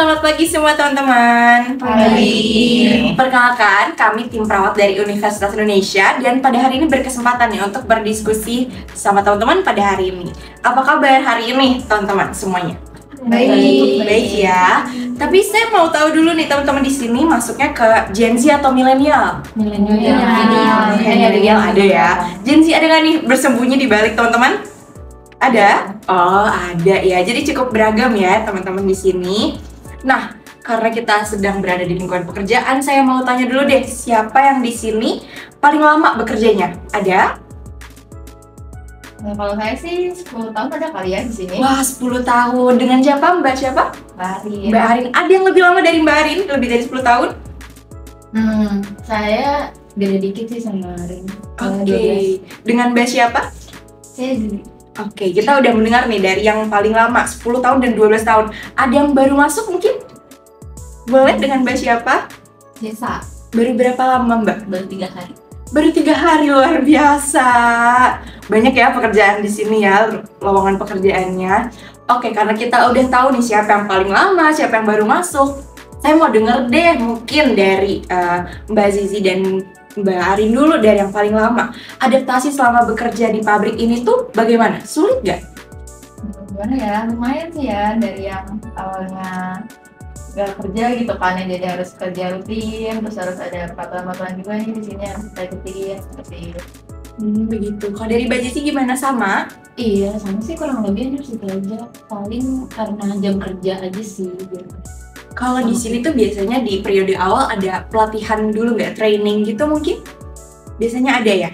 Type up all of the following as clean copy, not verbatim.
selamat pagi semua teman-teman. Pagi. Perkenalkan, kami tim perawat dari Universitas Indonesia dan pada hari ini berkesempatan nih untuk berdiskusi sama teman-teman pada hari ini. Apa kabar hari ini teman-teman semuanya? Baik. Baik ya. Tapi saya mau tahu dulu nih teman-teman di sini masuknya ke Gen Z atau milenial? Milenial. Milenial ada ya. Gen Z ada nggak nih bersembunyi di balik teman-teman? Ada? Oh, ada ya. Jadi cukup beragam ya teman-teman di sini. Nah, karena kita sedang berada di lingkungan pekerjaan, saya mau tanya dulu deh, siapa yang di sini paling lama bekerjanya? Ada? Nah, kalau saya sih 10 tahun ada kali ya di sini. Wah, 10 tahun. Dengan siapa? Mbak siapa? Bari. Mbak Arin. Ada yang lebih lama dari Mbak Arin? Lebih dari 10 tahun? Saya beda dikit sih sama Rin. Oke. Dengan Mbak siapa? Saya di Oke, kita udah mendengar nih dari yang paling lama 10 tahun dan 12 tahun. Ada yang baru masuk mungkin? Boleh dengan Mbak siapa? desa Baru berapa lama Mbak? baru 3 hari. Baru 3 hari, luar biasa. Banyak ya pekerjaan di sini ya, lowongan pekerjaannya. Oke, karena kita udah tahu nih siapa yang paling lama, siapa yang baru masuk. Saya mau denger deh mungkin dari Mbak Zizi dan Mbak Arin dulu dari yang paling lama. Adaptasi selama bekerja di pabrik ini tuh bagaimana? Sulit gak? Gimana ya? Lumayan sih ya dari yang awalnya gak kerja gitu kan ya, jadi harus kerja rutin, terus harus ada peraturan-peraturan juga nih di sini harus kita ikutin seperti itu. Begitu. Kalau dari Mbak Zizi gimana, sama? Iya, sama sih kurang lebih harus itu aja. Paling karena jam kerja aja sih. Kalau di sini tuh biasanya di periode awal ada pelatihan dulu nggak, training gitu mungkin? Biasanya ada ya?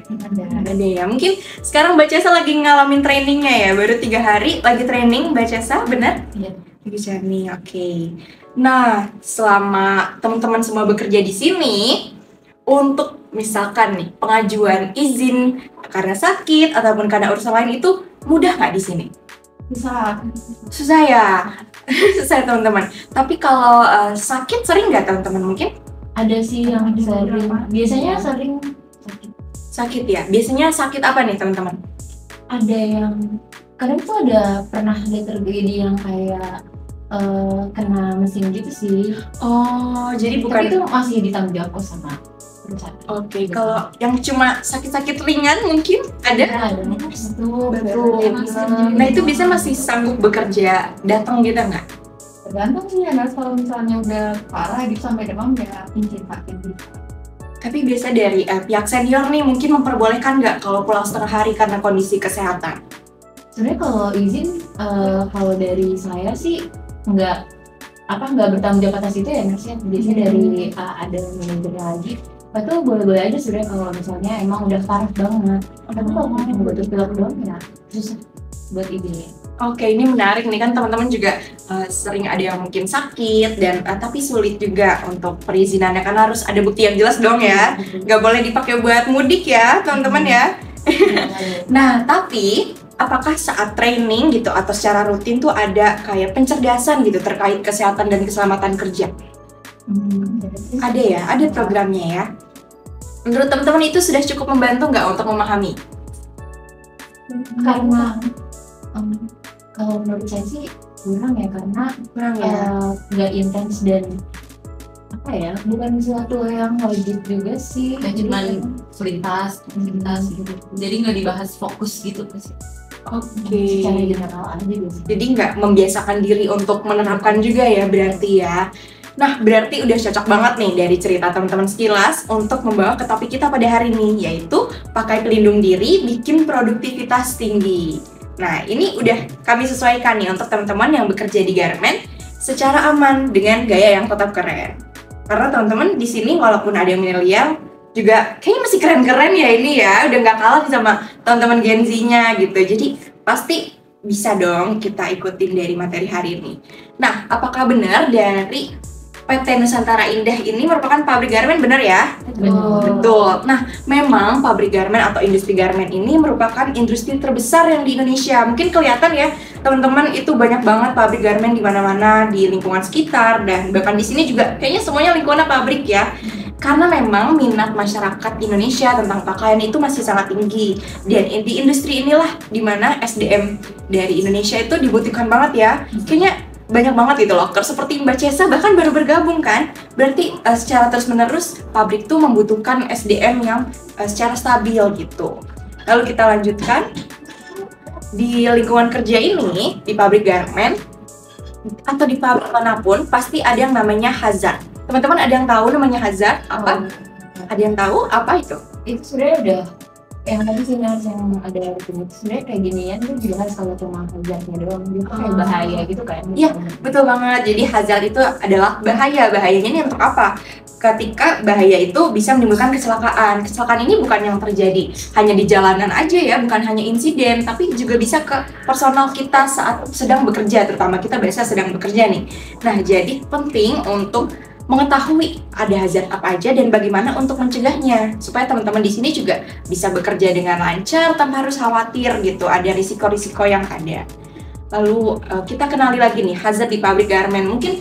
Ada ya. Mungkin sekarang Mbak Cesa lagi ngalamin trainingnya ya, baru 3 hari lagi training Mbak Cesa, benar? Iya. Lagi training, oke. Nah, selama teman-teman semua bekerja di sini, untuk misalkan nih pengajuan izin karena sakit ataupun karena urusan lain itu mudah nggak di sini? Susah ya? Susah ya teman-teman. Tapi kalau sakit sering nggak teman-teman mungkin? Ada sih yang sering. Biasanya sering sakit. Sakit ya? Biasanya sakit apa nih teman-teman? Ada yang kadang tuh ada pernah ada terjadi yang kayak kena mesin gitu sih. Oh, jadi bukan. Tapi itu masih ditanggung jawab kok sama perusahaan. Oke, kalau yang cuma sakit-sakit ringan mungkin ada? Ada Betul. Betul. Nah itu bisa masih sanggup bekerja datang gitu nggak? Tergantung sih ya, kalau misalnya udah parah gitu sampai demam ya izin sakit gitu. Tapi biasa dari pihak senior nih mungkin memperbolehkan nggak kalau pulang setengah hari karena kondisi kesehatan? Sebenarnya kalau izin, kalau dari saya sih nggak bertanggung jawab atas itu ya, maksudnya biasanya dari ada manajernya lagi. Itu boleh-boleh aja sebenarnya kalau misalnya emang udah parah banget. Tapi kalau cuma butuh pilek doang ya susah buat izinnya. Oke, ini menarik nih kan teman-teman juga sering ada yang mungkin sakit dan tapi sulit juga untuk perizinannya karena harus ada bukti yang jelas dong ya. Nggak boleh dipakai buat mudik ya teman-teman ya. Nah, tapi apakah saat training gitu atau secara rutin tuh ada kayak pencerdasan gitu terkait kesehatan dan keselamatan kerja? Ada ya, ada programnya ya. Menurut teman-teman itu sudah cukup membantu nggak untuk memahami? Karena kalau menurut saya sih kurang ya, karena Kurang ya. nggak intens dan bukan sesuatu yang wajib juga sih. Kayak cuman selintas gitu. Jadi nggak dibahas fokus gitu sih. Oke. Secara general aja gitu. Jadi nggak membiasakan diri untuk menerapkan juga ya berarti ya. Nah, berarti udah cocok banget nih dari cerita teman-teman sekilas untuk membawa ke topik kita pada hari ini, yaitu pakai pelindung diri bikin produktivitas tinggi. Nah, ini udah kami sesuaikan nih untuk teman-teman yang bekerja di garmen secara aman dengan gaya yang tetap keren. Karena teman-teman di sini walaupun ada yang milenial juga kayaknya masih keren-keren ya ini ya, udah nggak kalah sama teman-teman Gen Z-nya gitu. Jadi pasti bisa dong kita ikutin dari materi hari ini. Nah, apakah benar dari PT Nusantara Indah ini merupakan pabrik garmen, benar ya? Betul. Nah, memang pabrik garmen atau industri garmen ini merupakan industri terbesar yang di Indonesia. Mungkin kelihatan ya, teman-teman itu banyak banget pabrik garmen di mana-mana di lingkungan sekitar dan bahkan di sini juga kayaknya semuanya lingkungan pabrik ya. Karena memang minat masyarakat Indonesia tentang pakaian itu masih sangat tinggi. Dan di industri inilah dimana SDM dari Indonesia itu dibutuhkan banget ya. Kayaknya banyak banget gitu loker. Seperti Mbak Cesa bahkan baru bergabung kan. Berarti secara terus-menerus pabrik tuh membutuhkan SDM yang secara stabil gitu. Lalu kita lanjutkan. Di lingkungan kerja ini, di pabrik garment atau di pabrik manapun pasti ada yang namanya hazard. Teman-teman ada yang tahu namanya hazard apa? Ada yang tahu apa itu? Itu sebenarnya udah yang tadi sih Nars yang ada itu sebenarnya kayak ginian itu juga harus kalau cuma hazardnya doang, itu kayak bahaya gitu kan. Iya, betul banget. Jadi hazard itu adalah bahaya. Bahayanya ini untuk apa? Ketika bahaya itu bisa menimbulkan kecelakaan. Kecelakaan ini bukan yang terjadi hanya di jalanan aja ya, bukan hanya insiden, tapi juga bisa ke personal kita saat sedang bekerja, terutama kita biasa sedang bekerja nih. Nah, jadi penting untuk mengetahui ada hazard apa aja dan bagaimana untuk mencegahnya supaya teman-teman di sini juga bisa bekerja dengan lancar tanpa harus khawatir gitu ada risiko-risiko yang ada. Lalu kita kenali lagi nih hazard di pabrik garment. Mungkin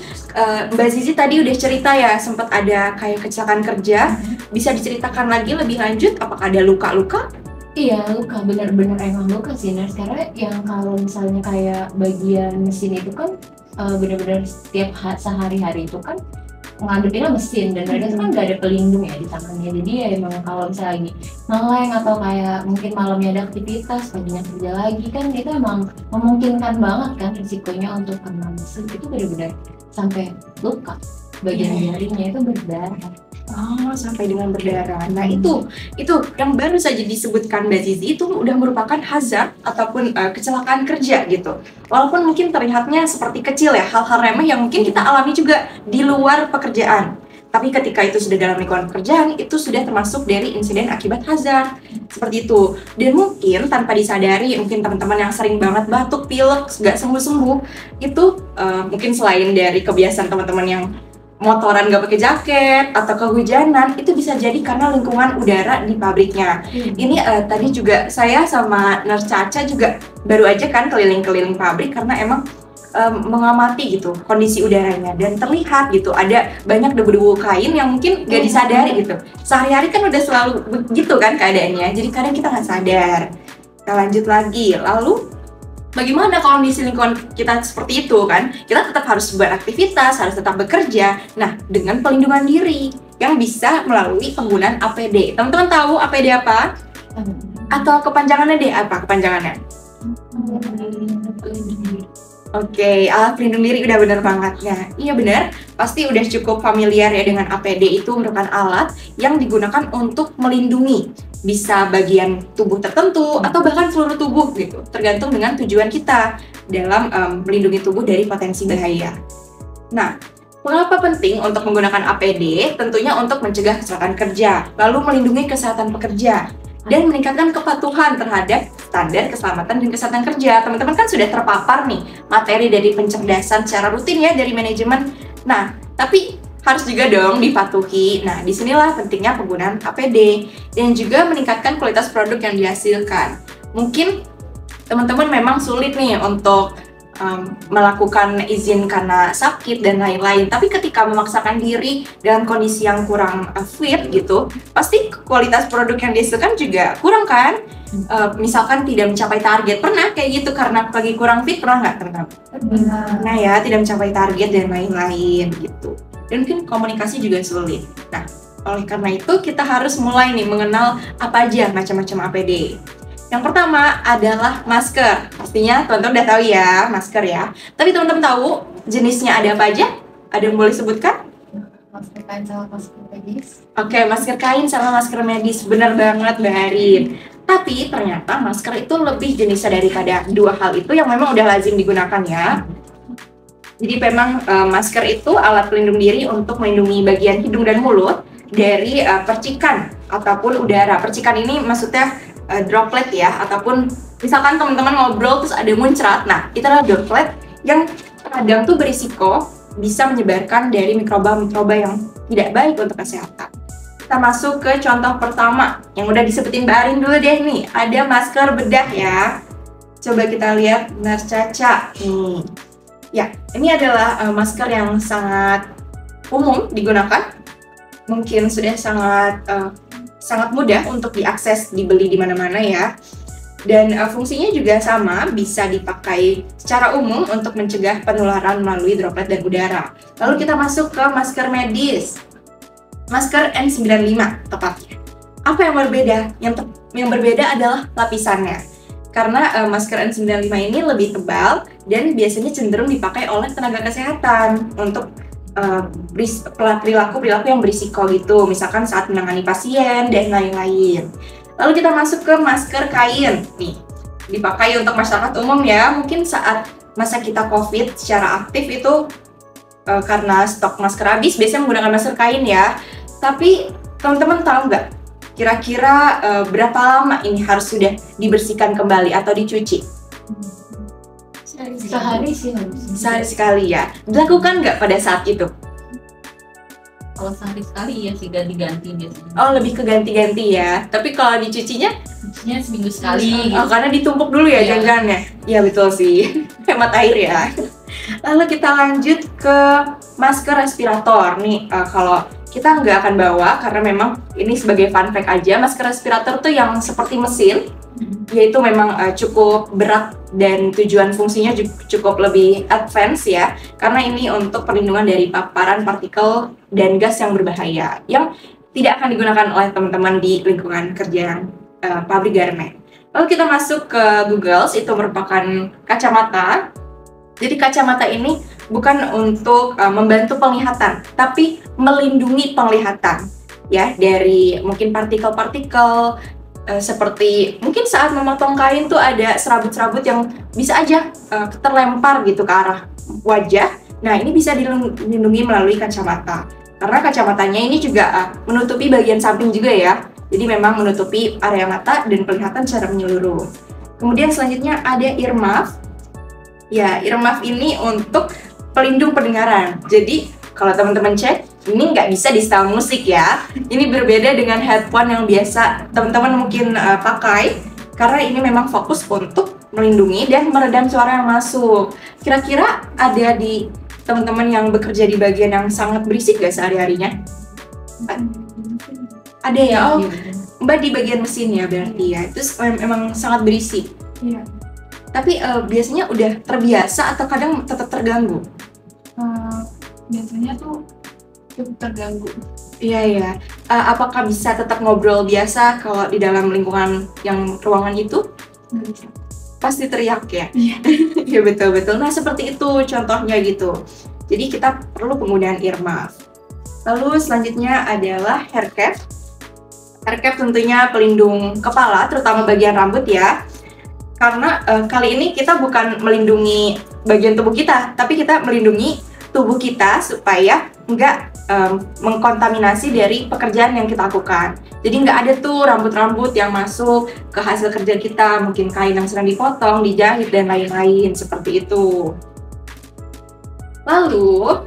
Mbak Zizi tadi udah cerita ya sempat ada kayak kecelakaan kerja. Bisa diceritakan lagi lebih lanjut apakah ada luka-luka? Iya, luka, bener-bener emang luka sih Nars, karena yang kalau misalnya kayak bagian mesin itu kan bener-bener setiap sehari-hari itu kan ngadepinnya mesin dan mereka tuh kan nggak ada pelindung ya di tangannya, jadi ya emang kalau misalnya lagi ngeleng atau kayak mungkin malamnya ada aktivitas paginya kerja lagi kan itu emang memungkinkan banget kan risikonya untuk kena mesin itu benar-benar sampai luka bagian jarinya itu berdarah. Oh, sampai dengan berdarah. Nah, itu yang baru saja disebutkan Mbak Zizi itu udah merupakan hazard ataupun kecelakaan kerja gitu. Walaupun mungkin terlihatnya seperti kecil ya, hal-hal remeh yang mungkin kita alami juga di luar pekerjaan. Tapi ketika itu sudah dalam lingkungan pekerjaan, itu sudah termasuk dari insiden akibat hazard. Seperti itu. Dan mungkin tanpa disadari, mungkin teman-teman yang sering banget batuk, pilek, nggak sembuh-sembuh, itu mungkin selain dari kebiasaan teman-teman yang motoran gak pakai jaket atau kehujanan, itu bisa jadi karena lingkungan udara di pabriknya. Ini tadi juga saya sama Nurse Caca juga baru aja kan keliling-keliling pabrik karena emang mengamati gitu kondisi udaranya dan terlihat gitu ada banyak debu-debu kain yang mungkin gak disadari gitu. Sehari-hari kan udah selalu begitu kan keadaannya, jadi kadang kita nggak sadar. Kita lanjut lagi, lalu bagaimana kondisi lingkungan kita seperti itu kan? Kita tetap harus beraktivitas, harus tetap bekerja. Nah, dengan pelindungan diri yang bisa melalui penggunaan APD. Teman-teman tahu APD apa? Atau kepanjangannya deh apa kepanjangannya? Oke, alat pelindung diri udah bener banget ya. Iya bener, pasti udah cukup familiar ya dengan APD. Itu merupakan alat yang digunakan untuk melindungi bisa bagian tubuh tertentu atau bahkan seluruh tubuh gitu, tergantung dengan tujuan kita dalam melindungi tubuh dari potensi bahaya. Nah, mengapa penting untuk menggunakan APD? Tentunya untuk mencegah kecelakaan kerja, lalu melindungi kesehatan pekerja, dan meningkatkan kepatuhan terhadap standar keselamatan dan kesehatan kerja. Teman-teman kan sudah terpapar nih materi dari pencerdasan secara rutin ya dari manajemen. Nah, tapi harus juga dong dipatuhi. Nah, disinilah pentingnya penggunaan APD dan juga meningkatkan kualitas produk yang dihasilkan. Mungkin teman-teman memang sulit nih untuk melakukan izin karena sakit dan lain-lain. Tapi ketika memaksakan diri dalam kondisi yang kurang fit gitu, pasti kualitas produk yang dihasilkan juga kurang kan? Misalkan tidak mencapai target, pernah kayak gitu karena lagi kurang fit, pernah nggak teman-teman? Nah ya, tidak mencapai target dan lain-lain gitu. Dan mungkin komunikasi juga sulit. Nah, oleh karena itu kita harus mulai nih mengenal apa aja macam-macam APD. Yang pertama adalah masker. Pastinya teman-teman udah tahu ya, masker ya. Tapi teman-teman tahu jenisnya ada apa aja? Ada yang boleh sebutkan? Masker kain sama masker medis. Oke, masker kain sama masker medis. Benar banget, Mbak Harin. Tapi ternyata masker itu lebih jenisnya daripada dua hal itu yang memang udah lazim digunakan ya. Jadi memang masker itu alat pelindung diri untuk melindungi bagian hidung dan mulut dari percikan ataupun udara. Percikan ini maksudnya droplet ya, ataupun misalkan teman-teman ngobrol terus ada muncrat. Nah, itu adalah droplet yang kadang tuh berisiko bisa menyebarkan dari mikroba-mikroba yang tidak baik untuk kesehatan. Kita masuk ke contoh pertama yang udah disebutin Mbak Arin dulu deh nih. Ada masker bedah ya. Coba kita lihat Nurse Caca nih. Ya, ini adalah masker yang sangat umum digunakan. Mungkin sudah sangat mudah untuk diakses, dibeli di mana-mana ya. Dan fungsinya juga sama, bisa dipakai secara umum untuk mencegah penularan melalui droplet dan udara. Lalu kita masuk ke masker medis. Masker N95 tepatnya. Apa yang berbeda? Yang berbeda adalah lapisannya. Karena masker N95 ini lebih tebal dan biasanya cenderung dipakai oleh tenaga kesehatan untuk perilaku yang berisiko gitu, misalkan saat menangani pasien dan lain-lain. Lalu kita masuk ke masker kain nih, dipakai untuk masyarakat umum ya. Mungkin saat masa kita COVID secara aktif itu karena stok masker habis, biasanya menggunakan masker kain ya. Tapi teman-teman tahu nggak kira-kira berapa lama ini harus sudah dibersihkan kembali atau dicuci? Sehari sih harusnya. Sehari sekali ya. Dilakukan nggak pada saat itu? Kalau sehari sekali ya sih ganti-ganti biasanya. Oh, lebih ke ganti-ganti ya. Tapi kalau dicucinya? Cucinya seminggu sekali gitu. Oh, karena ditumpuk dulu ya Iya. jangan-jangan ya? Iya betul sih. Hemat air ya. Lalu kita lanjut ke masker respirator. Nih, kalau kita nggak akan bawa karena memang ini sebagai fun fact aja, masker respirator tuh yang seperti mesin, yaitu memang cukup berat dan tujuan fungsinya cukup lebih advance ya, karena ini untuk perlindungan dari paparan partikel dan gas yang berbahaya yang tidak akan digunakan oleh teman-teman di lingkungan kerja pabrik garment. Lalu kita masuk ke goggles, itu merupakan kacamata. Jadi kacamata ini bukan untuk membantu penglihatan, tapi melindungi penglihatan ya dari mungkin partikel-partikel seperti mungkin saat memotong kain tuh ada serabut-serabut yang bisa aja terlempar gitu ke arah wajah. Nah, ini bisa dilindungi melalui kacamata. Karena kacamatanya ini juga menutupi bagian samping juga ya. Jadi memang menutupi area mata dan penglihatan secara menyeluruh. Kemudian selanjutnya ada earmuff. Ya, earmuff ini untuk pelindung pendengaran. Jadi kalau teman-teman cek, ini nggak bisa di setel musik ya. Ini berbeda dengan headphone yang biasa teman-teman mungkin pakai, karena ini memang fokus untuk melindungi dan meredam suara yang masuk. Kira-kira ada di teman-teman yang bekerja di bagian yang sangat berisik nggak sehari-harinya? Ada ya? Oh, Mbak di bagian mesin ya berarti ya. Terus memang sangat berisik. Iya. Tapi biasanya udah terbiasa atau kadang tetap terganggu? Biasanya tuh cukup terganggu. Iya ya. Apakah bisa tetap ngobrol biasa kalau di dalam lingkungan yang ruangan itu? Nggak bisa. Pasti teriak ya? Iya. Iya betul-betul. Nah seperti itu contohnya gitu. Jadi kita perlu penggunaan earmuff. Lalu selanjutnya adalah hair cap. Hair cap tentunya pelindung kepala, terutama bagian rambut ya. Karena kali ini kita bukan melindungi bagian tubuh kita, tapi kita melindungi tubuh kita supaya nggak mengkontaminasi dari pekerjaan yang kita lakukan. Jadi nggak ada tuh rambut-rambut yang masuk ke hasil kerja kita, mungkin kain yang sedang dipotong, dijahit, dan lain-lain seperti itu. Lalu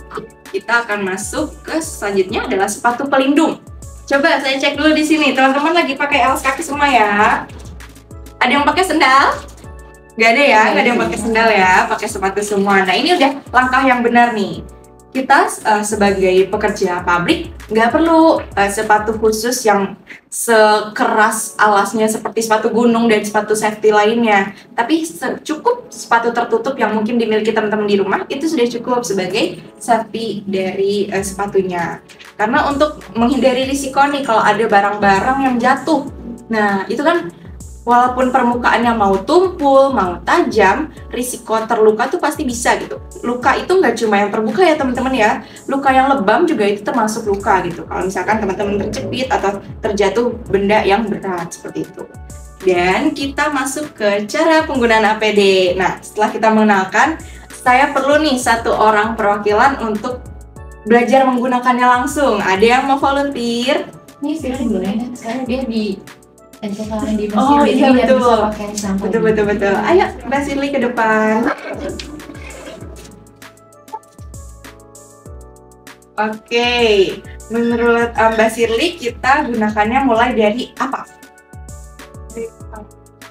kita akan masuk ke selanjutnya adalah sepatu pelindung. Coba saya cek dulu di sini, teman-teman lagi pakai alas kaki semua ya. Ada yang pakai sendal? Gak ada ya, gak ada yang pakai sendal ya, pakai sepatu semua. Nah ini udah langkah yang benar nih. Kita sebagai pekerja pabrik nggak perlu sepatu khusus yang sekeras alasnya seperti sepatu gunung dan sepatu safety lainnya. Tapi cukup sepatu tertutup yang mungkin dimiliki teman-teman di rumah itu sudah cukup sebagai safety dari sepatunya. Karena untuk menghindari risiko nih kalau ada barang-barang yang jatuh. Nah itu kan walaupun permukaannya mau tumpul, mau tajam, risiko terluka tuh pasti bisa gitu. Luka itu nggak cuma yang terbuka ya teman-teman ya, luka yang lebam juga itu termasuk luka gitu. Kalau misalkan teman-teman terjepit atau terjatuh benda yang berat seperti itu. Dan kita masuk ke cara penggunaan APD. Nah, setelah kita mengenalkan, saya perlu nih satu orang perwakilan untuk belajar menggunakannya langsung. Ada yang mau volunteer? Ini sih boleh, sekarang dia di encokan di mesin, Oh jadi iya dia betul. bisa pakai sampo. Betul. Ayo Mbak Shirley ke depan. Oke, menurut Mbak Shirley kita gunakannya mulai dari apa?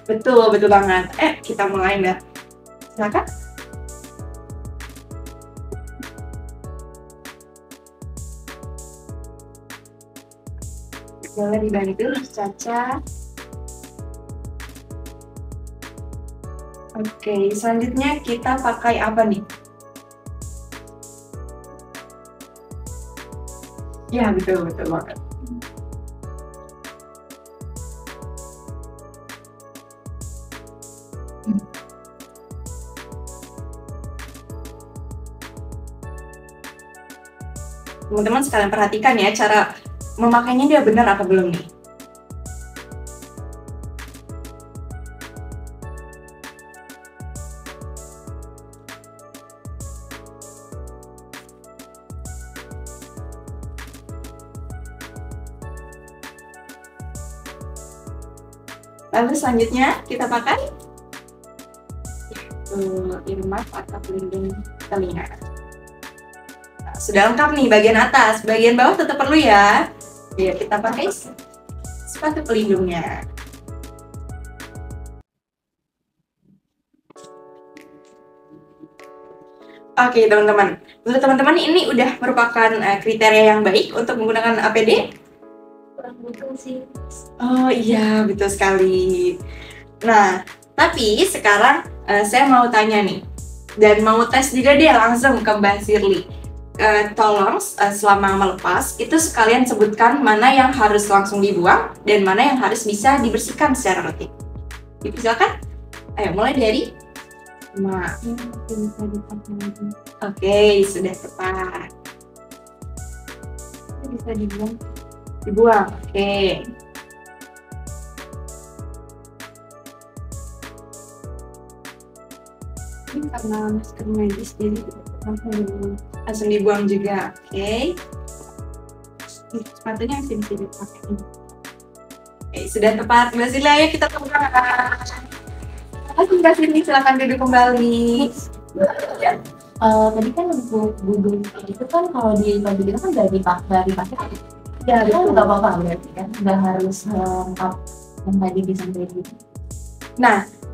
Betul banget. Kita mulai Mbak. Silakan. Boleh dibantu Caca. Oke, selanjutnya kita pakai apa nih? Ya, betul banget. Teman-teman sekalian perhatikan ya, cara memakainya dia benar apa belum nih? Lalu selanjutnya kita pakai earmuff atau pelindung telinga. Nah, sudah lengkap nih bagian atas, bagian bawah tetap perlu ya. Ya, kita pakai sepatu pelindungnya. Oke teman-teman, menurut teman-teman ini udah merupakan kriteria yang baik untuk menggunakan APD? Kurang betul sih. Oh iya, betul sekali. Nah, tapi sekarang saya mau tanya nih, dan mau tes juga deh langsung ke Mbak Shirley. Tolong selama melepas, itu sekalian sebutkan mana yang harus langsung dibuang, dan mana yang harus bisa dibersihkan secara rutin. Silakan. Ayo, mulai dari Oke, sudah tepat. Bisa dibuang. Dibuang, oke. Ini karena masker medis jadi Langsung dibuang juga, oke. sepatunya masih bisa dipakai. Oke, sudah tepat. Mbak Sila, ayo kita tepuk tangan. Oke, Mbak Sila, silakan duduk kembali. Ya. Tadi kan untuk Google itu kan kalau di kita kan dari pakai Ya, itu kan betul. nggak apa-apa berarti kan nggak harus lengkap yang tadi disampaikan.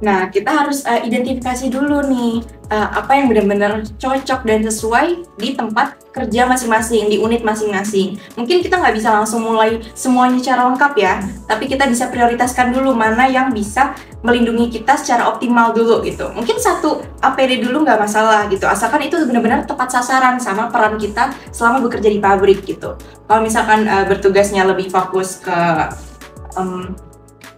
Nah, kita harus identifikasi dulu nih apa yang benar-benar cocok dan sesuai di tempat kerja masing-masing, di unit masing-masing. Mungkin kita nggak bisa langsung mulai semuanya secara lengkap ya, tapi kita bisa prioritaskan dulu mana yang bisa melindungi kita secara optimal dulu gitu. Mungkin satu APD dulu nggak masalah gitu, asalkan itu benar-benar tepat sasaran sama peran kita selama bekerja di pabrik gitu. Kalau misalkan bertugasnya lebih fokus ke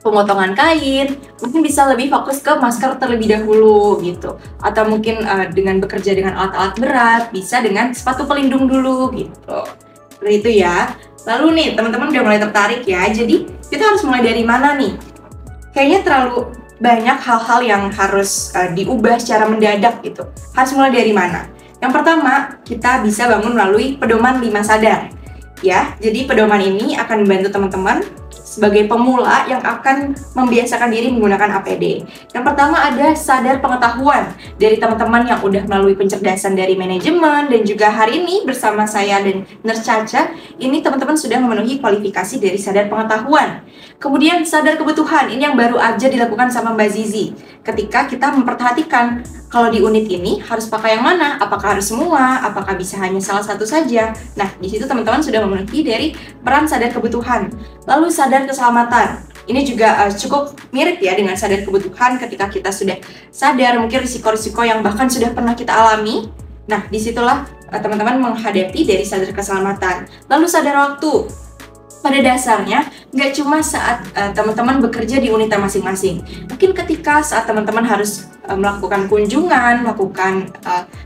pemotongan kain, mungkin bisa lebih fokus ke masker terlebih dahulu gitu. Atau mungkin dengan bekerja dengan alat-alat berat, bisa dengan sepatu pelindung dulu gitu. Seperti itu ya. Lalu nih, teman-teman udah mulai tertarik ya. Jadi, kita harus mulai dari mana nih? Kayaknya terlalu banyak hal-hal yang harus diubah secara mendadak gitu. Harus mulai dari mana? Yang pertama, kita bisa bangun melalui pedoman 5 sadar. Ya, jadi pedoman ini akan membantu teman-teman sebagai pemula yang akan membiasakan diri menggunakan APD. Yang pertama ada sadar pengetahuan dari teman-teman yang udah melalui pencerdasan dari manajemen, dan juga hari ini bersama saya dan Nurse Caca, ini teman-teman sudah memenuhi kualifikasi dari sadar pengetahuan. Kemudian sadar kebutuhan, ini yang baru aja dilakukan sama Mbak Zizi. Ketika kita memperhatikan kalau di unit ini harus pakai yang mana, apakah harus semua, apakah bisa hanya salah satu saja. Nah, di situ teman-teman sudah memenuhi dari peran sadar kebutuhan. Lalu sadar keselamatan. Ini juga cukup mirip ya dengan sadar kebutuhan ketika kita sudah sadar mungkin risiko-risiko yang bahkan sudah pernah kita alami. Nah, disitulah teman-teman menghadapi dari sadar keselamatan. Lalu sadar waktu. Pada dasarnya, nggak cuma saat teman-teman bekerja di unit masing-masing. Mungkin ketika saat teman-teman harus melakukan kunjungan, melakukan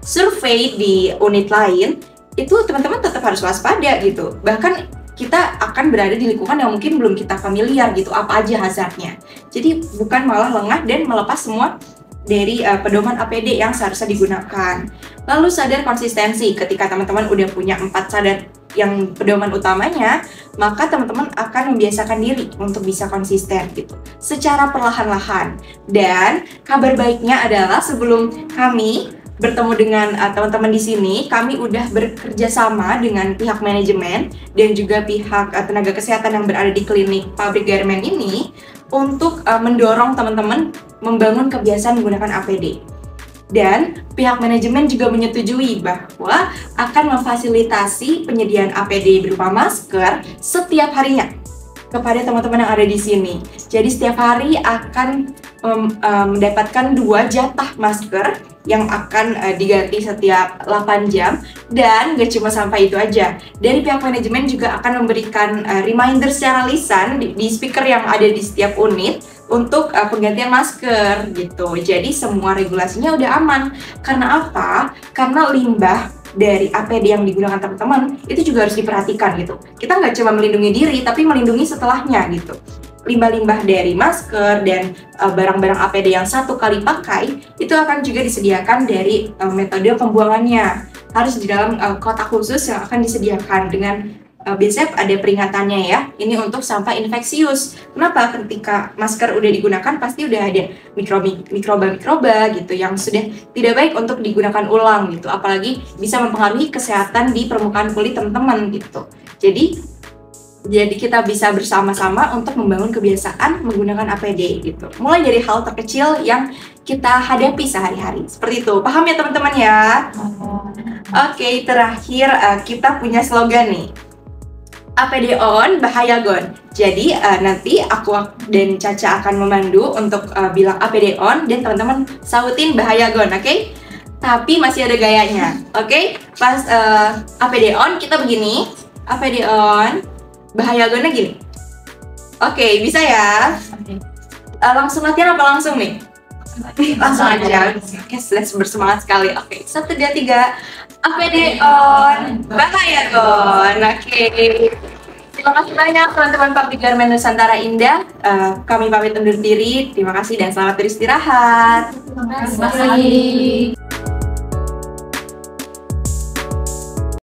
survei di unit lain, itu teman-teman tetap harus waspada gitu. Bahkan kita akan berada di lingkungan yang mungkin belum kita familiar gitu, apa aja hazardnya. Jadi bukan malah lengah dan melepas semua dari pedoman APD yang seharusnya digunakan. Lalu sadar konsistensi, ketika teman-teman udah punya 4 sadar yang pedoman utamanya, maka teman-teman akan membiasakan diri untuk bisa konsisten gitu, secara perlahan-lahan. Dan kabar baiknya adalah sebelum kami bertemu dengan teman-teman di sini, kami udah bekerja sama dengan pihak manajemen dan juga pihak tenaga kesehatan yang berada di klinik pabrik garmen ini untuk mendorong teman-teman membangun kebiasaan menggunakan APD. Dan pihak manajemen juga menyetujui bahwa akan memfasilitasi penyediaan APD berupa masker setiap harinya kepada teman-teman yang ada di sini. Jadi setiap hari akan mendapatkan 2 jatah masker yang akan diganti setiap 8 jam. Dan gak cuma sampai itu aja, dari pihak manajemen juga akan memberikan reminder secara lisan di speaker yang ada di setiap unit untuk penggantian masker gitu. Jadi semua regulasinya udah aman. Karena apa? Karena limbah dari APD yang digunakan teman-teman itu juga harus diperhatikan gitu. Kita nggak cuma melindungi diri, tapi melindungi setelahnya gitu. Limbah-limbah dari masker dan barang-barang APD yang 1 kali pakai itu akan juga disediakan dari metode pembuangannya. Harus di dalam kotak khusus yang akan disediakan dengan biasanya ada peringatannya ya. Ini untuk sampah infeksius. Kenapa? Ketika masker udah digunakan pasti udah ada mikroba gitu yang sudah tidak baik untuk digunakan ulang gitu. Apalagi bisa mempengaruhi kesehatan di permukaan kulit teman-teman gitu. Jadi kita bisa bersama-sama untuk membangun kebiasaan menggunakan APD gitu. Mulai dari hal terkecil yang kita hadapi sehari-hari. Seperti itu. Paham ya teman-teman ya? Oke, terakhir kita punya slogan nih. APD on, bahaya gone. Jadi nanti aku dan Caca akan memandu untuk bilang APD on dan teman-teman sautin bahaya gone, oke? Tapi masih ada gayanya, oke? Pas APD on kita begini. APD on, bahaya gone gini. Oke, bisa ya? Langsung latihan apa langsung nih? Langsung aja. Oke, sudah bersemangat sekali. Oke, 1, 2, 3. APD on, bahaya gone. Oke. Terima kasih banyak teman-teman Public Garment Nusantara Indah. Kami pamit undur diri. Terima kasih dan selamat beristirahat. Terima kasih.